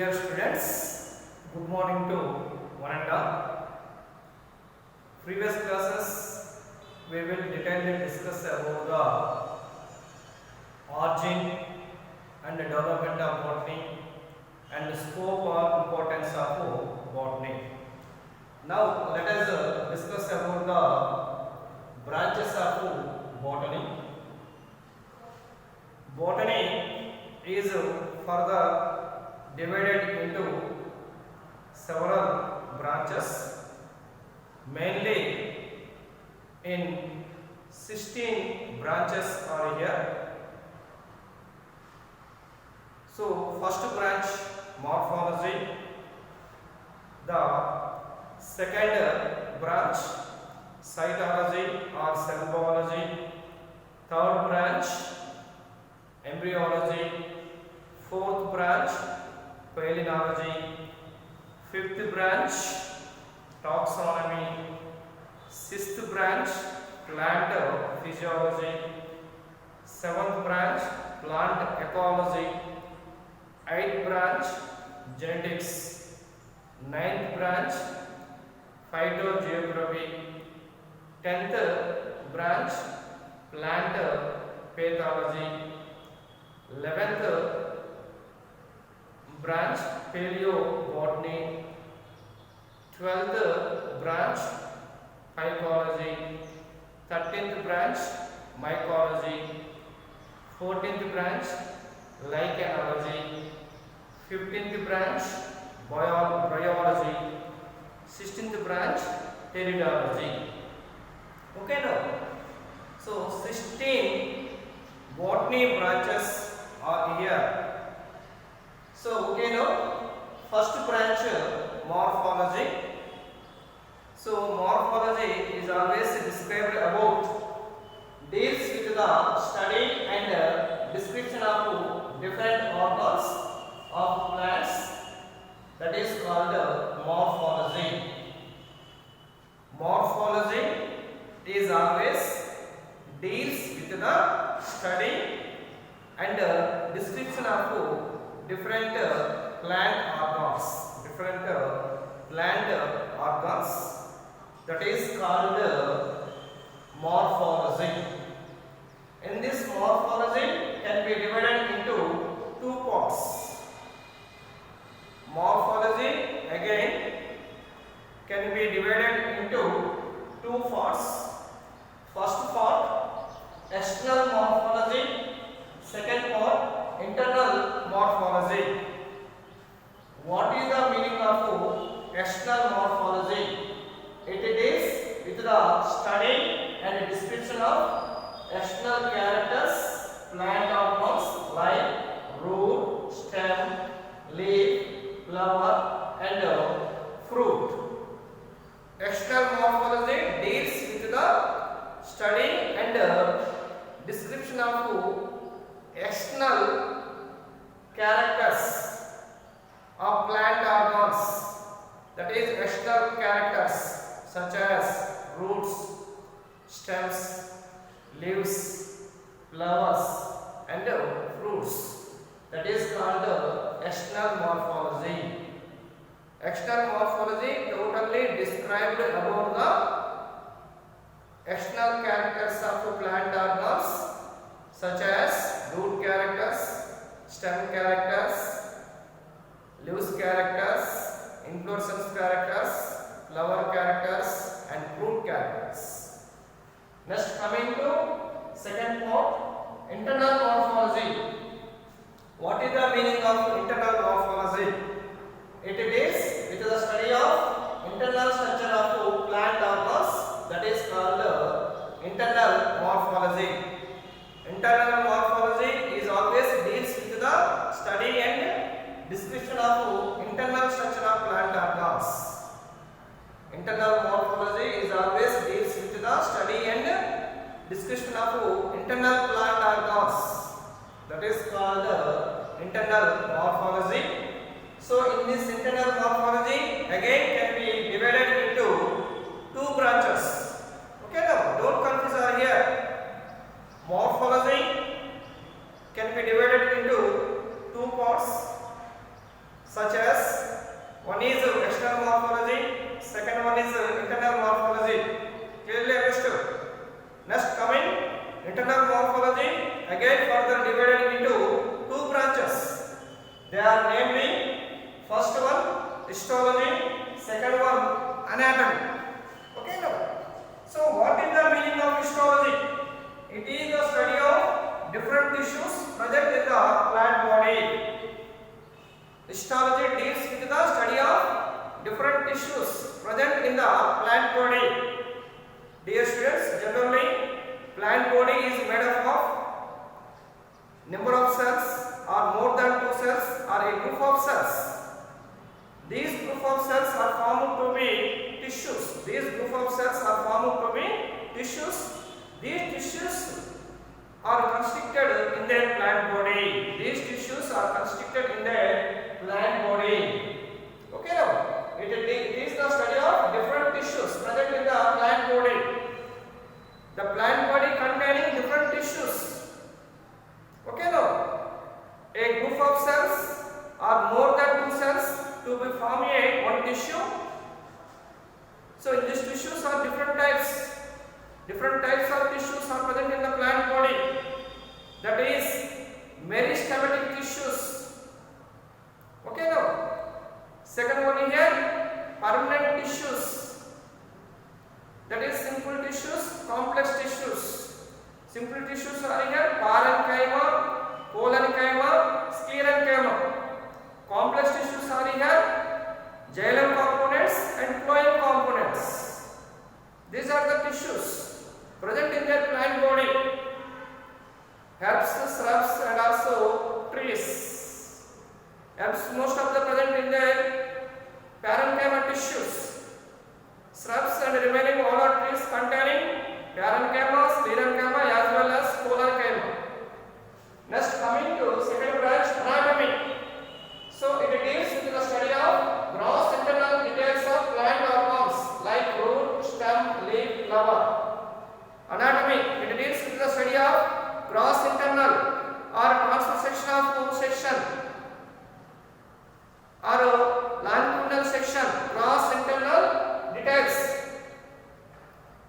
Dear students, good morning to one and all. Previous classes we will detailedly discuss about the origin and development of botany and the scope or importance of botany. Now let us discuss about the branches of botany. Botany is further divided into several branches, mainly in 16 branches are here. So first branch, morphology. The second branch, cytology or cell biology. Third branch, embryology. Fourth branch, palynology. Fifth branch, taxonomy. Sixth branch, plant physiology. Seventh branch, plant ecology. Eighth branch, genetics. Ninth branch, phytogeography. 10th branch, plant pathology. 11th branch, paleobotany. 12th branch, phycology. 13th branch, mycology. 14th branch, lichenology. 15th branch, biology. 16th branch, teridology. Okay now. So 16 botany branches are here. So okay now, first branch, morphology. So morphology is always described about, deals with the study and description of different organs of plants, that is called morphology. Morphology is always deals with the study and description of different plant organs, that is called morphology. In this morphology can be divided into two parts. Morphology again can be divided into two parts. First part, external morphology. Second part, internal morphology. What is the meaning of external morphology? It is with the study and description of external characters, plant organs like root, stem, leaf, flower and fruit. External morphology deals with the study and description of external characters of plant organs, that is external characters such as roots, stems, leaves, flowers and fruits, that is called external morphology. External morphology totally described about the external characters of plant organs such as root characters, stem characters, leaves characters, inflorescence characters, flower characters and fruit characters. Next, coming to second part, internal morphology. What is the meaning of internal morphology? It is with the study of internal structure of plant organs, that is called internal morphology. Internal morphology is always deals with the study and description of internal structure of plant organs. Internal morphology is always deals with the study and description of internal plant organs, that is called internal morphology. So in this internal morphology again can be divided into two branches. Okay now, don't confuse over here. Morphology can be divided into two parts, such such as one is external morphology, second one is internal morphology. Clearly understood? Next coming internal morphology, again further divided into two branches. They are namely first one histology, second one anatomy. Okay now. So what is the meaning of histology? It is the study of different tissues present in the plant body. Histology deals with the study of different tissues present in the plant body. Dear students, generally plant body is made up of number of cells or more than 2 cells or a group of cells. These group of cells are formed to be tissues. These group of cells are formed to be tissues. These tissues are constricted in their plant body. These tissues are constricted in their plant body. Okay now, it is the study of different tissues present in the plant body. The plant body containing different tissues. Okay now, a group of cells or more than 2 cells to be form a one tissue. So in these tissues are different types. Different types of tissues are present in the plant body. That is meristematic tissues. Okay now. Second one here, permanent tissues. That is simple tissues, complex tissues. Simple tissues are here parenchyma, collenchyma, sclerenchyma. Complex tissues are here xylem components and phloem components. These are the tissues present in their plant body. Herbs, shrubs and also trees. Herbs most of the present in their parenchyma tissues. Shrubs and remaining all are trees containing parenchyma, sclerenchyma as well as collenchyma. Next coming to second branch, anatomy. So it deals with the study of gross internal details of plant organs like root, stem, leaf, flower. Anatomy, it deals with the study of gross internal or transverse section of bone section or longitudinal section. Gross internal details.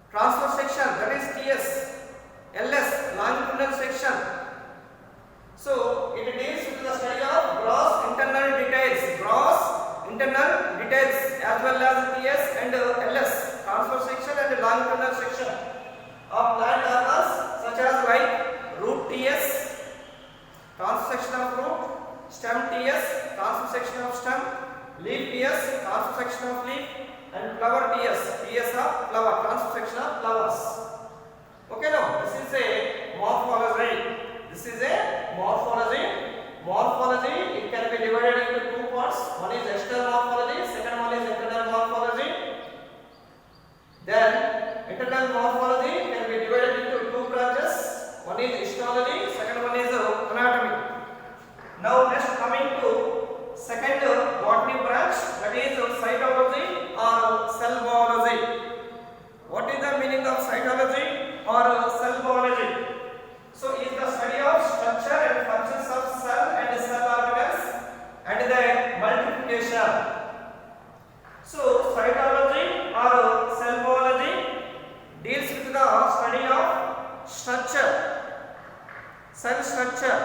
Transverse section, that is TS. LS, longitudinal section. So it deals with the study of gross internal details. Gross internal details as well as TS and LS, transverse section and longitudinal section of plant organs such as like root TS, transverse section of root, stem TS, transverse section of stem, leaf TS, transverse section of leaf, and flower TS, TS of flower, transverse section of flowers. Okay now, this is a morphology. This is a morphology. Morphology, it can be divided into two parts. One is external morphology, second one is internal morphology. Then internal morphology can be divided into two branches. One is histology, second one is anatomy. Now next coming to second botany branch, that is cytology or cell biology. What is the meaning of cytology or cell biology? So it is the study of structure and functions of cell and cell organelles and their multiplication. So cytology or cell biology deals with the study of structure, cell structure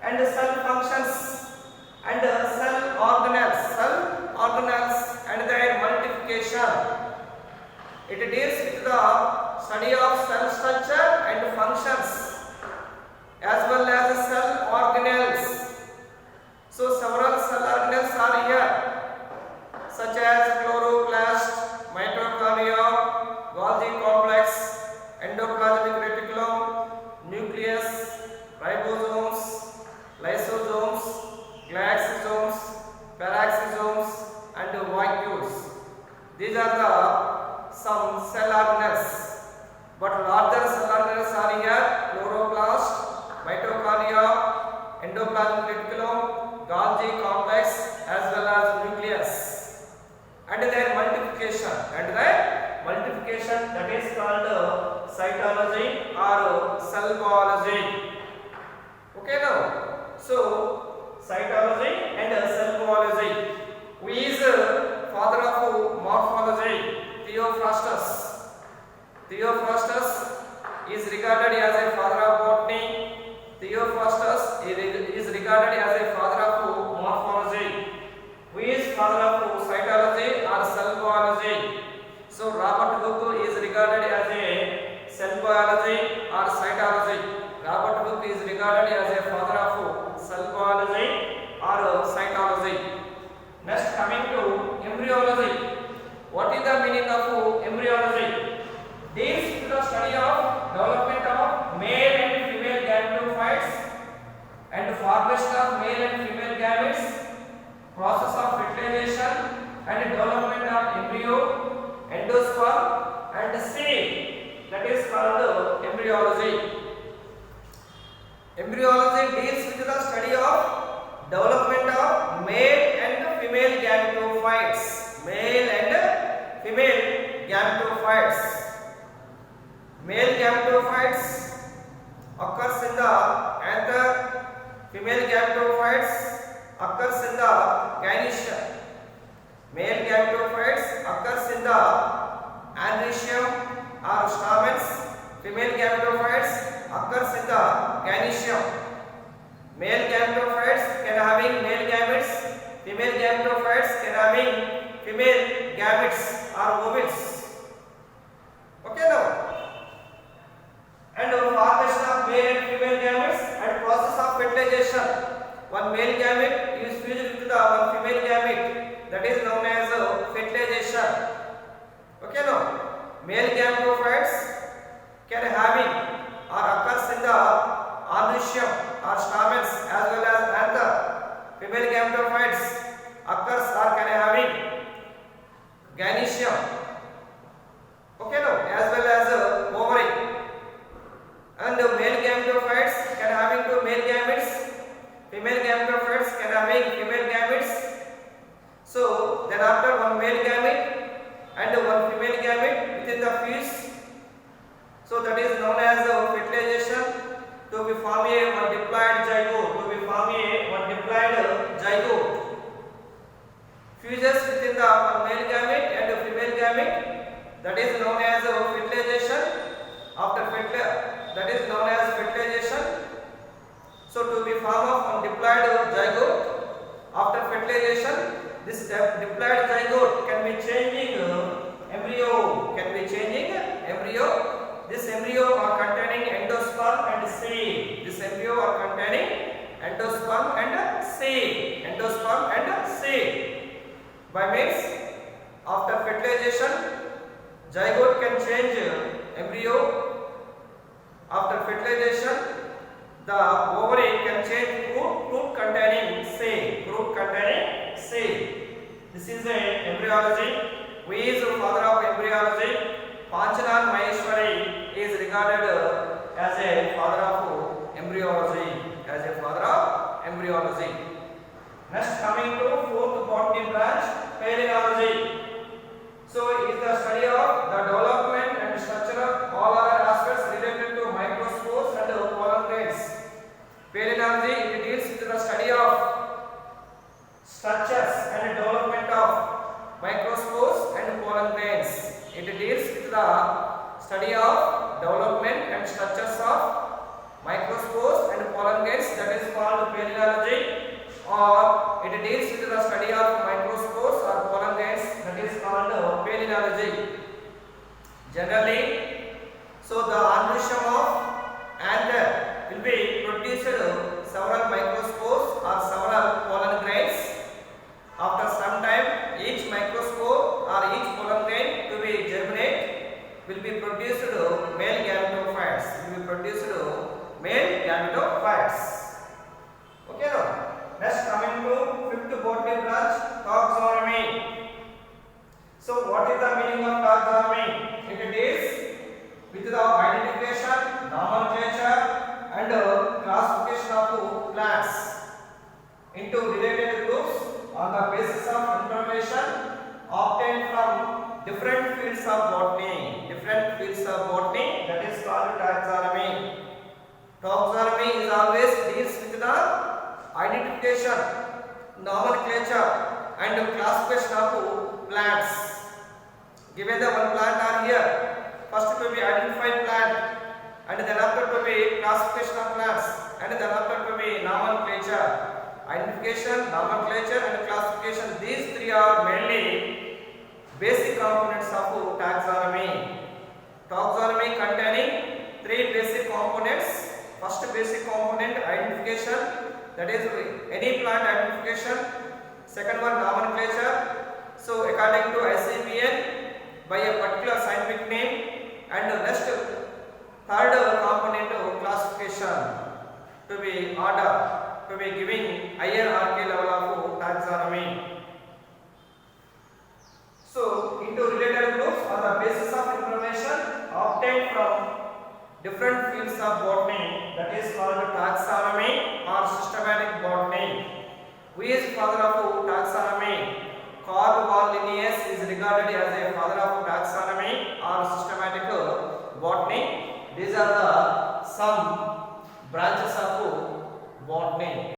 and cell functions and cell organelles and their multiplication. It deals with the study of cell structure and functions as well as cell organelles. So several cell organelles are here such as chloroplast, mitochondria, Golgi complex, endoplasmic reticulum, nucleus, ribosomes, lysosomes, glycosomes, peroxisomes and vacuoles. These are the some cell organelles, but larger cell organelles are here chloroplast, mitochondria, embryology. Embryology deals with the study of development of male and female gametophytes. Male and female gametophytes. Male gametophytes occurs in the anther. Female gametophytes occurs in the gynoecium. Male gametophytes occurs in the androecium or stamens. Female gametophytes occurs in the gynoecium. Male gametophytes can having male gametes. Female gametophytes can having female gametes or ovules. Okay now. And formation of male and female gametes and process of fertilization. One male gamete is fused with the one female gamete. That is known as fertilization. Okay now. Male gametophytes can having or occurs in the androecium or stamens as well as anther. Female gametophytes occurs or can having gynoecium. Okay now, as well as ovary. And male gametophytes can having two male gametes. Female gametophytes can having female gametes. So then after one male gamete and one female gamete within the fuse. So that is known as fertilization. To be form a one diploid zygote. To be form a one diploid zygote. Fuses within the one male gamete and female gamete. That is known as fertilization. After that is known as fertilization. So to be form of one diploid zygote. After fertilization, this diploid zygote can be changing embryo. Can be changing embryo. This embryo are containing endosperm and seed. This embryo are containing endosperm and seed. Endosperm and seed. By means after fertilization, zygote can change embryo. After fertilization, the ovary can change fruit containing seed. Fruit containing seed. This is a embryology. Who is the father of embryology? Panchanan Maheshwari is regarded as a father of embryology. As a father of embryology. Next, coming to fourth botany branch, palynology. So, it is the study of the development and structure of all other aspects related to microspores and pollen grains. Palynology, it deals with the study of structures and development of microspores and pollen grains. It deals with the study of development and structures of microspores and pollen grains. That is called palynology. Or it deals with the study of microspores or pollen grains. That is called palynology. Generally, so the androecium of anther will be produced several microspores or several pollen grains. After some time, each microspore or each pollen grain to be germinate will be produced male gametophytes. Will be produced male gametophytes. Okay now. Next, coming to fifth botany branch, taxonomy. So what is the meaning of taxonomy? It is with the identification, nomenclature and classification of plants into related groups on the basis of information obtained from different fields of botany. Different fields of botany, that is called taxonomy. Taxonomy is always deals with the identification, nomenclature and classification of plants. Given the one plant are here, first to be identified plant and then after to be classification of plants and then after to be nomenclature. Identification, nomenclature and classification, these three are mainly basic components of taxonomy. Taxonomy containing three basic components. First basic component, identification, that is any plant identification. Second one, nomenclature. So according to ICBN by a particular scientific name. And next third component, classification, to be order, to be giving hierarchy level of taxonomy. So into related groups on the basis of information obtained from different fields of botany, that is called taxonomy or systematic botany. Who is father of taxonomy? Carl von Linnaeus is regarded as a father of taxonomy or systematic botany. These are the some branches of botany.